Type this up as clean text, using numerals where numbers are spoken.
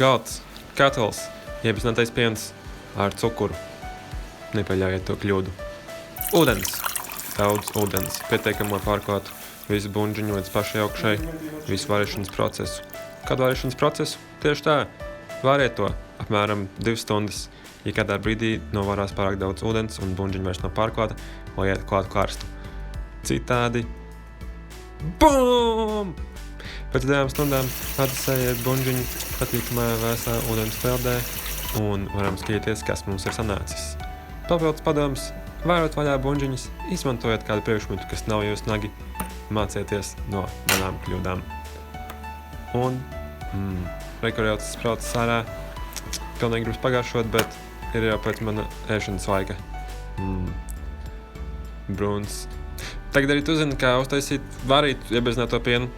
galds, katls, iepazinātais piens ar cukuru. Nepieļaujiet to kļūdu. Ūdens. Daudz ūdens. Pietiekami, lai pārklātu visu buņģiņu līdz pašai augšai, visu varēšanas procesu. Kādu varēšanas procesu? Tieši tā. Variet to apmēram 2 stundas. Ja kādā brīdī novārās pārāk daudz ūdens un buņģiņa vairs nav pārklāta, lai iet klāt karstu. Citādi. BUM! Pēc 2 stundām atdzesējiet buņģiņu patīkamā vēsā ūdens peldē un varam skatīties, kas mums ir sanācis. Papildus padoms, vērot vaļā buņģiņas, izmantojiet kādu priekšmetu, kas nav jūs nagi, mācieties no manām kļūdām. Un, rekurētas spraucas ārā, pilnīgi gribas pagaršot, bet ir jau pēc mana ēšanas laika. Brūns. Tagad arī tu zini, kā uztaisīt varīt iebezināto pienu.